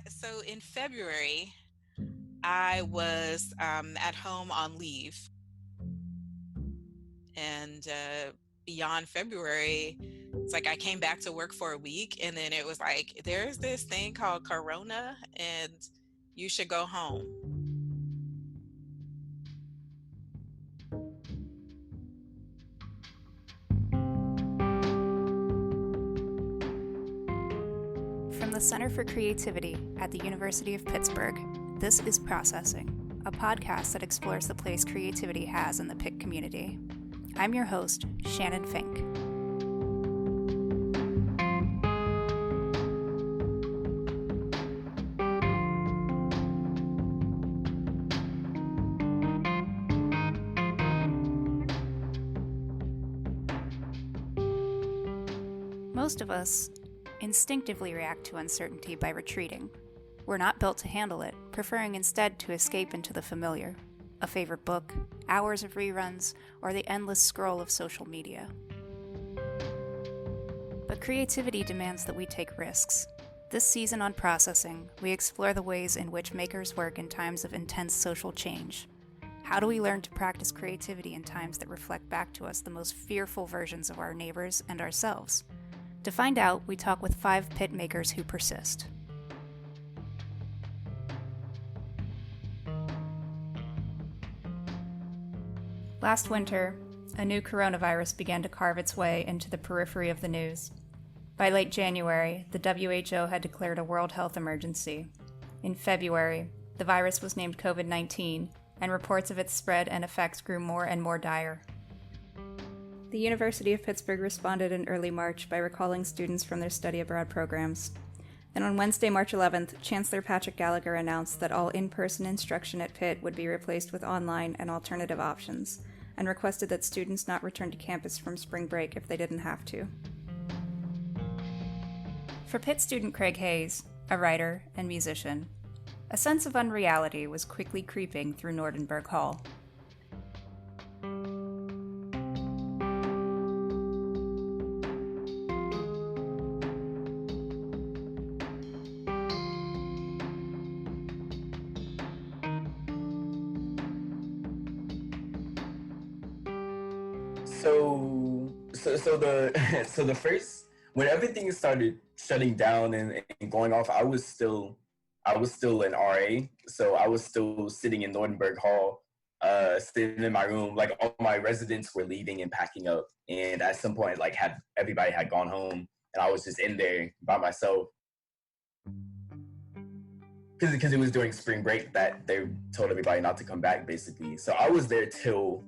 So in February, I was at home on leave, and beyond February, it's like I came back to work for a week, and then it was like, there's this thing called Corona, and you should go home. From the Center for Creativity at the University of Pittsburgh, this is Processing, a podcast that explores the place creativity has in the Pitt community. I'm your host, Shannon Fink. Most of us instinctively react to uncertainty by retreating. We're not built to handle it, preferring instead to escape into the familiar, a favorite book, hours of reruns, or the endless scroll of social media. But creativity demands that we take risks. This season on Processing, we explore the ways in which makers work in times of intense social change. How do we learn to practice creativity in times that reflect back to us the most fearful versions of our neighbors and ourselves? To find out, we talk with 5 Pitt makers who persist. Last winter, a new coronavirus began to carve its way into the periphery of the news. By late January, the WHO had declared a world health emergency. In February, the virus was named COVID-19, and reports of its spread and effects grew more and more dire. The University of Pittsburgh responded in early March by recalling students from their study abroad programs. And on Wednesday, March 11th, Chancellor Patrick Gallagher announced that all in-person instruction at Pitt would be replaced with online and alternative options, and requested that students not return to campus from spring break if they didn't have to. For Pitt student Craig Hayes, a writer and musician, a sense of unreality was quickly creeping through Nordenberg Hall. So the first, when everything started shutting down and going off, I was still an RA, so I was still sitting in Nordenberg Hall, sitting in my room. Like, all my residents were leaving and packing up, and at some point, like, everybody had gone home, and I was just in there by myself. Because it was during spring break that they told everybody not to come back, basically. So I was there till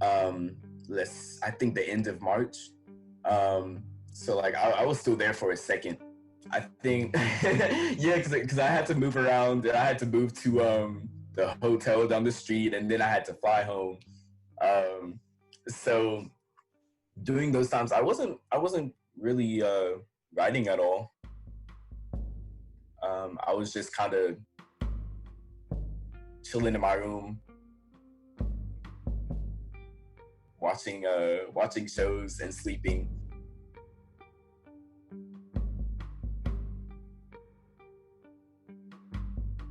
I think the end of March. So like I was still there for a second. I think yeah, because I had to move around, and I had to move to the hotel down the street, and then I had to fly home. So during those times, I wasn't really writing at all. I was just kind of chilling in my room, watching shows and sleeping.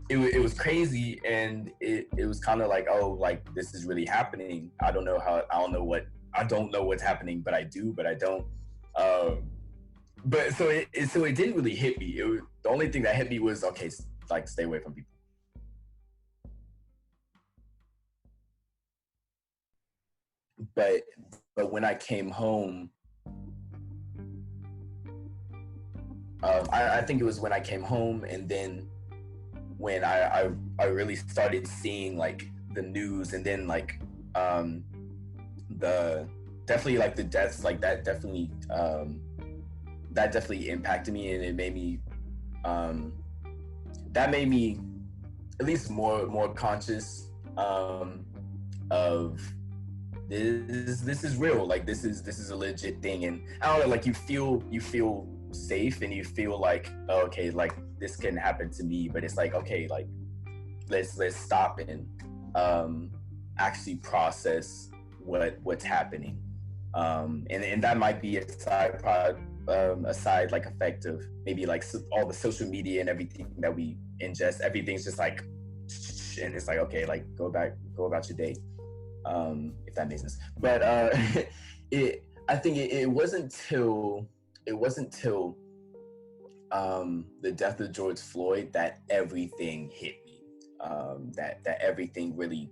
It was crazy, and it was kind of like, oh, like, this is really happening. I don't know what's happening, but I do, but I don't. But so it didn't really hit me. The only thing that hit me was, okay, like, stay away from people. But when I came home, I think it was when I came home, and then when I really started seeing, like, the news, and then, like, the deaths, like, that definitely impacted me, and it made me that made me at least more conscious of this is real. Like, this is a legit thing. And I don't know, like, you feel safe, and you feel like, oh, okay, like, this can happen to me, but it's like, okay, like, let's stop and actually process what's happening. And that might be a side aside like effect of maybe like all the social media and everything that we ingest, everything's just like, and it's like, okay, like go about your day, if that makes sense. But I think it wasn't till the death of George Floyd that everything hit me. That everything really,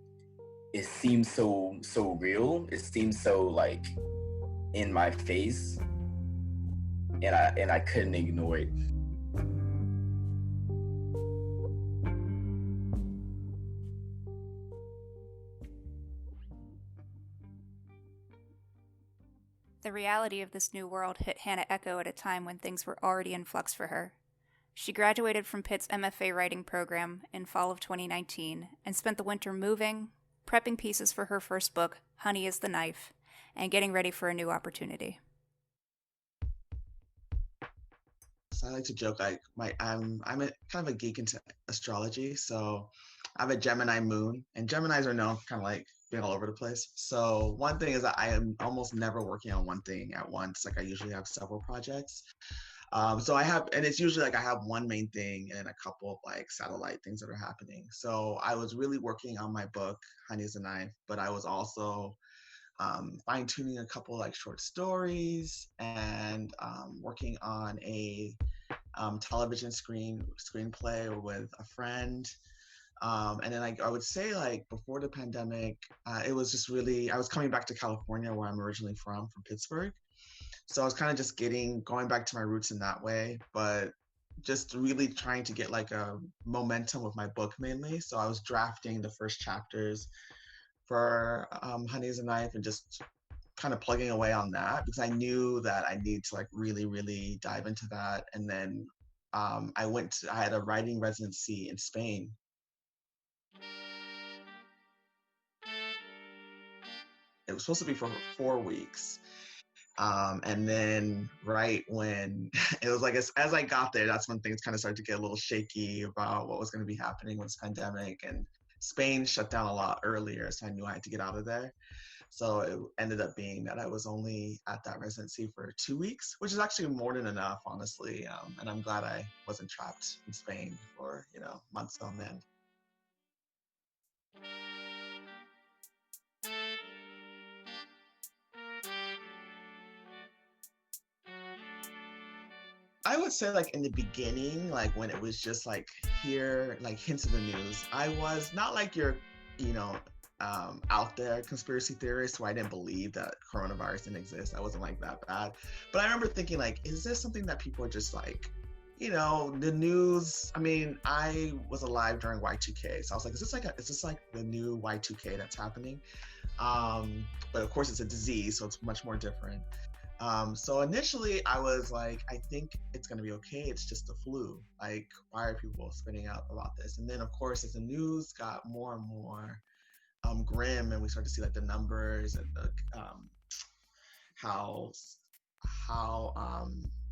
it seemed so real. It seemed so like in my face, and I couldn't ignore it. The reality of this new world hit Hannah Eko at a time when things were already in flux for her. She graduated from Pitt's MFA writing program in fall of 2019 and spent the winter moving, prepping pieces for her first book, Honey is the Knife, and getting ready for a new opportunity. So I like to joke, like I'm a kind of a geek into astrology. So I have a Gemini moon, and Geminis are known for kind of like being all over the place. So one thing is that I am almost never working on one thing at once. Like I usually have several projects. So I have, and it's usually like I have one main thing and a couple of like satellite things that are happening. So I was really working on my book, Honey is a Knife, but I was also fine tuning a couple like short stories and working on a television screenplay with a friend. And then I would say like before the pandemic, it was just really, I was coming back to California where I'm originally from Pittsburgh. So I was kind of just going back to my roots in that way, but just really trying to get like a momentum with my book mainly. So I was drafting the first chapters for Honey is a Knife and just kind of plugging away on that because I knew that I need to like really, really dive into that. And then I had a writing residency in Spain. It was supposed to be for 4 weeks. And then right when it was like, as I got there, that's when things kind of started to get a little shaky about what was going to be happening with this pandemic. And Spain shut down a lot earlier, so I knew I had to get out of there. So it ended up being that I was only at that residency for 2 weeks, which is actually more than enough, honestly. And I'm glad I wasn't trapped in Spain for, months on end. I would say like in the beginning, like when it was just like here, like hints of the news, I was not like your, out there conspiracy theorist where I didn't believe that coronavirus didn't exist. I wasn't like that bad. But I remember thinking like, is this something that people are just like, the news? I mean, I was alive during Y2K. So I was like, is this like the new Y2K that's happening? But of course it's a disease, so it's much more different. So initially I was like, I think it's going to be okay. It's just the flu. Like, why are people spinning out about this? And then of course, as the news got more and more grim and we started to see like the numbers and the, how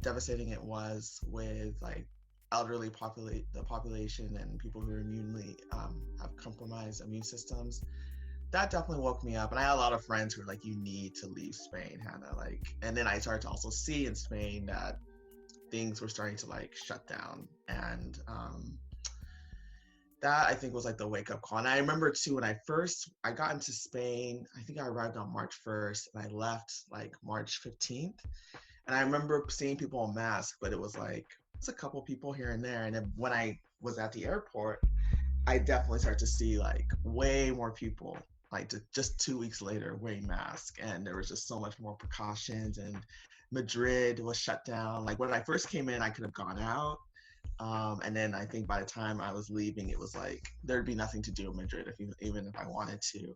devastating it was with like elderly the population and people who are have compromised immune systems. That definitely woke me up. And I had a lot of friends who were like, you need to leave Spain, Hannah. And then I started to also see in Spain that things were starting to like shut down. And that I think was like the wake up call. And I remember too, when I got into Spain, I think I arrived on March 1st and I left like March 15th. And I remember seeing people en masse, but it was a couple people here and there. And then when I was at the airport, I definitely started to see like way more people like just 2 weeks later wearing masks, and there was just so much more precautions. And Madrid was shut down. Like when I first came in, I could have gone out, and then I think by the time I was leaving, it was like there'd be nothing to do in Madrid even if I wanted to.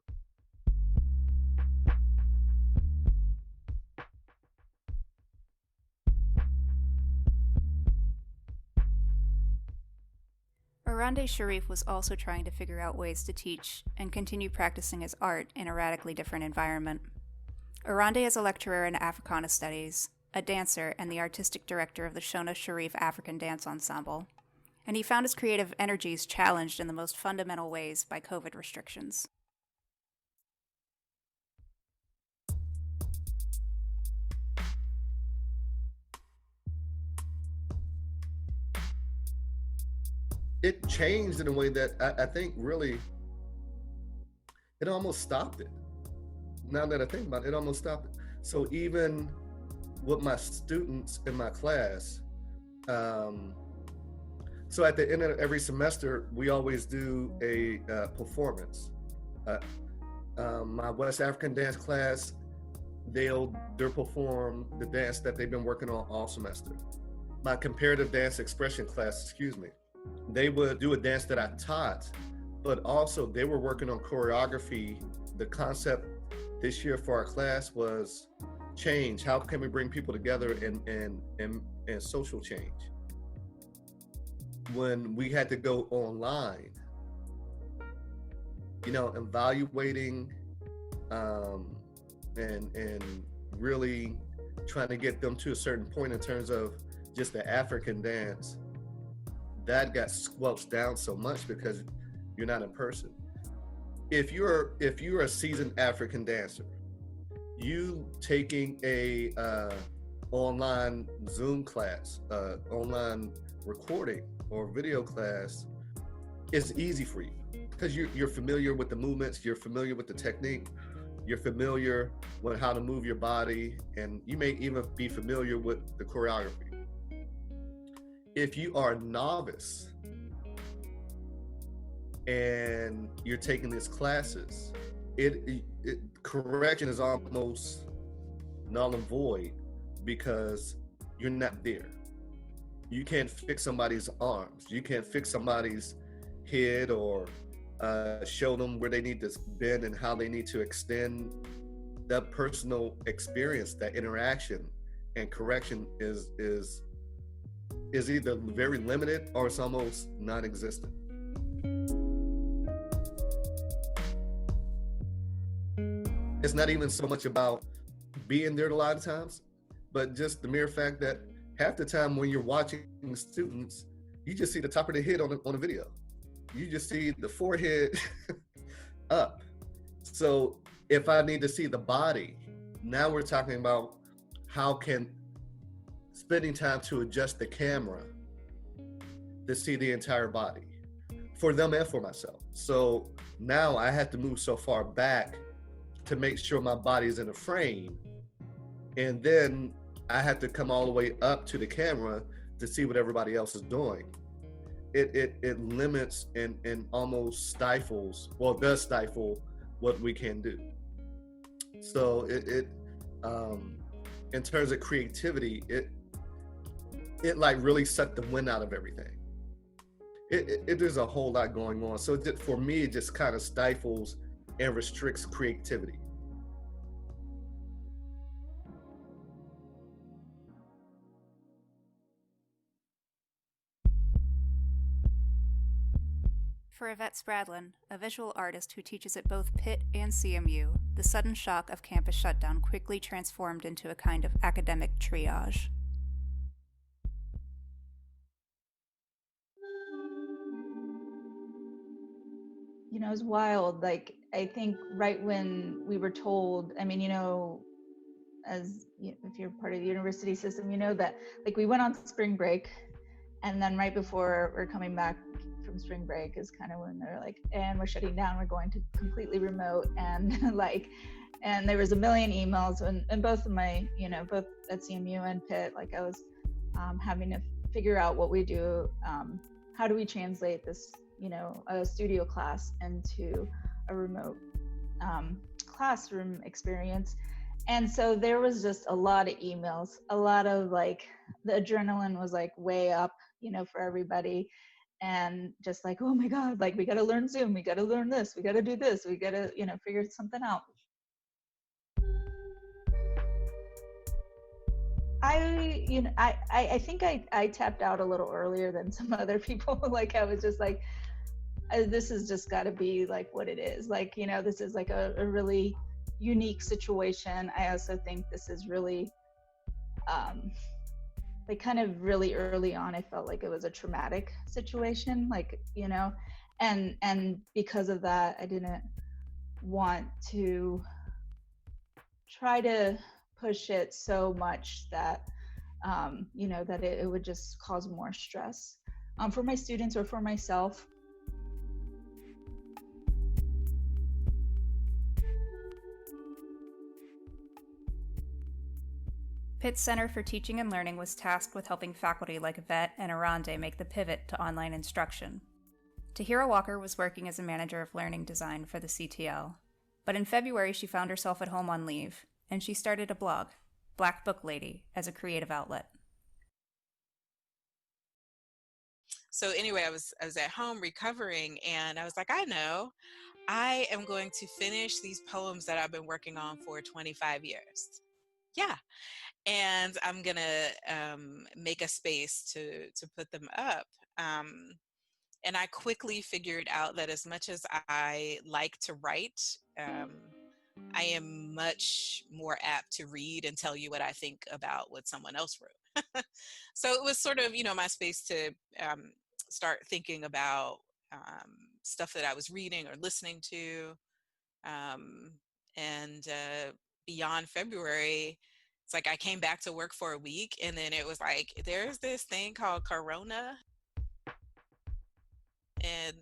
Oronde Sharif was also trying to figure out ways to teach and continue practicing his art in a radically different environment. Oronde is a lecturer in Africana Studies, a dancer, and the artistic director of the Shannon Sharif African Dance Ensemble, and he found his creative energies challenged in the most fundamental ways by COVID restrictions. it changed in a way that I think really it almost stopped it. Now that I think about it, it almost stopped it. So even with my students in my class, so at the end of every semester, we always do a performance. My West African dance class, they'll perform the dance that they've been working on all semester. My comparative dance expression class, they would do a dance that I taught, but also they were working on choreography. The concept this year for our class was change. How can we bring people together and social change? When we had to go online, evaluating and really trying to get them to a certain point in terms of just the African dance, that got squelched down so much because you're not in person. If you're a seasoned African dancer, you taking a online Zoom class, online recording or video class is easy for you because you're familiar with the movements, you're familiar with the technique, you're familiar with how to move your body, and you may even be familiar with the choreography. If you are a novice and you're taking these classes, correction is almost null and void because you're not there. You can't fix somebody's arms. You can't fix somebody's head or show them where they need to bend and how they need to extend. That personal experience, that interaction and correction is either very limited or it's almost non-existent. It's not even so much about being there a lot of times, but just the mere fact that half the time when you're watching students, you just see the top of the head on the video. You just see the forehead up. So if I need to see the body, now we're talking about how can spending time to adjust the camera to see the entire body for them and for myself. So now I have to move so far back to make sure my body is in a frame. And then I have to come all the way up to the camera to see what everybody else is doing. It limits and almost stifles, does stifle what we can do. So it in terms of creativity, it like really sucked the wind out of everything. There's a whole lot going on. So for me, it just kind of stifles and restricts creativity. For Ivette Spradlin, a visual artist who teaches at both Pitt and CMU, the sudden shock of campus shutdown quickly transformed into a kind of academic triage. It was wild. Like, I think right when we were told, as if you're part of the university system, that like we went on spring break, and then right before we're coming back from spring break is kind of when they're like, and we're shutting down, we're going to completely remote, and and there was a million emails, and both of my, both at CMU and Pitt, like I was having to figure out what we do, how do we translate this, a studio class into a remote classroom experience. And so there was just a lot of emails, a lot of like, the adrenaline was like way up, for everybody. And just like, oh my God, like we got to learn Zoom, we got to learn this, we got to do this, we got to, figure something out. I think I tapped out a little earlier than some other people. Like I was just like, this has just got to be like what it is. Like, this is like a really unique situation. I also think this is really, like kind of really early on, I felt like it was a traumatic situation, like, and because of that, I didn't want to try to push it so much that, that it would just cause more stress. for my students or for myself. Pitt's Center for Teaching and Learning was tasked with helping faculty like Ivette and Oronde make the pivot to online instruction. Tahirah Walker was working as a manager of learning design for the CTL, but in February she found herself at home on leave, and she started a blog, Black Book Lady, as a creative outlet. So anyway, I was at home recovering, and I was like, I know, I am going to finish these poems that I've been working on for 25 years. Yeah. And I'm going to make a space to put them up. And I quickly figured out that as much as I like to write, I am much more apt to read and tell you what I think about what someone else wrote. So it was sort of, my space to start thinking about stuff that I was reading or listening to. And beyond February, it's like I came back to work for a week, and then it was like, there's this thing called Corona, and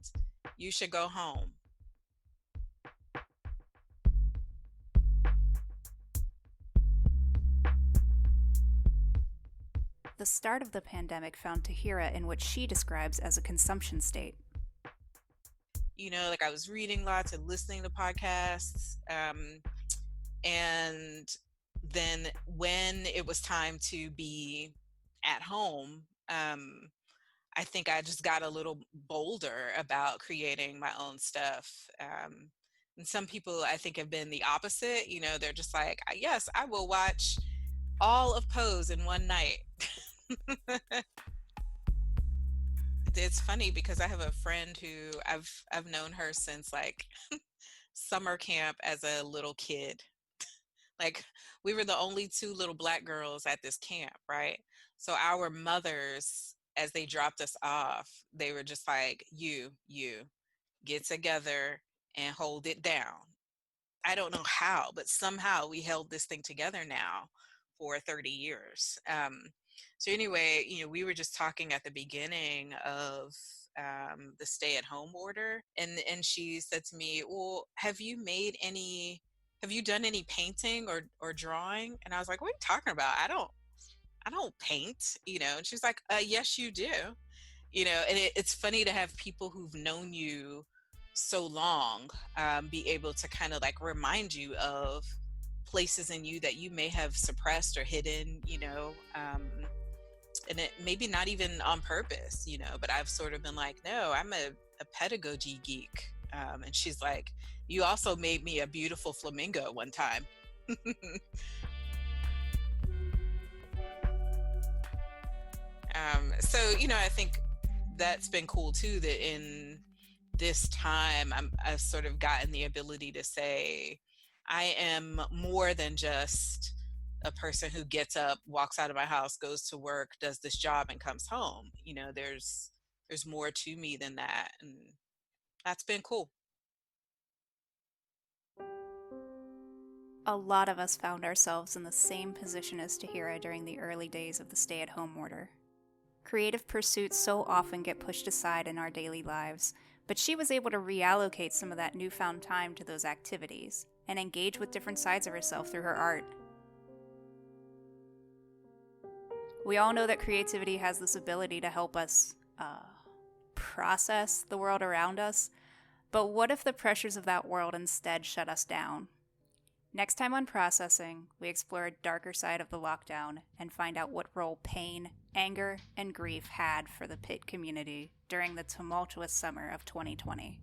you should go home. The start of the pandemic found Tahirah in what she describes as a consumption state. Like I was reading lots and listening to podcasts, and then when it was time to be at home, I think I just got a little bolder about creating my own stuff. And some people, I think, have been the opposite. They're just like, yes, I will watch all of Pose in one night. It's funny because I have a friend who I've known her since like summer camp as a little kid. Like we were the only two little Black girls at this camp, right? So our mothers, as they dropped us off, they were just like, you get together and hold it down. I don't know how, but somehow we held this thing together now for 30 years. So anyway, we were just talking at the beginning of the stay-at-home order, and she said to me, well, have you done any painting or drawing? And I was like, what are you talking about? I don't paint, and she's like, yes, you do. And it's funny to have people who've known you so long be able to kind of like remind you of places in you that you may have suppressed or hidden, and it maybe not even on purpose, but I've sort of been like, no, I'm a pedagogy geek. And she's like, you also made me a beautiful flamingo one time. So, I think that's been cool too, that in this time I've sort of gotten the ability to say, I am more than just a person who gets up, walks out of my house, goes to work, does this job, and comes home. There's more to me than that, and that's been cool. A lot of us found ourselves in the same position as Tahirah during the early days of the stay-at-home order. Creative pursuits so often get pushed aside in our daily lives, but she was able to reallocate some of that newfound time to those activities and engage with different sides of herself through her art. We all know that creativity has this ability to help us process the world around us, but what if the pressures of that world instead shut us down? Next time on Processing, we explore a darker side of the lockdown and find out what role pain, anger, and grief had for the Pitt community during the tumultuous summer of 2020.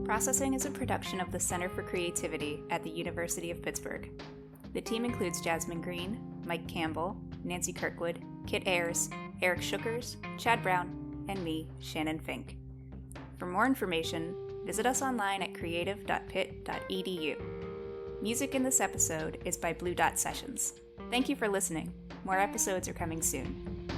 Processing is a production of the Center for Creativity at the University of Pittsburgh. The team includes Jasmine Green, Mike Campbell, Nancy Kirkwood, Kit Ayars, Erik Schuckers, Chad Brown, and me, Shannon Fink. For more information, visit us online at creative.pitt.edu. Music in this episode is by Blue Dot Sessions. Thank you for listening. More episodes are coming soon.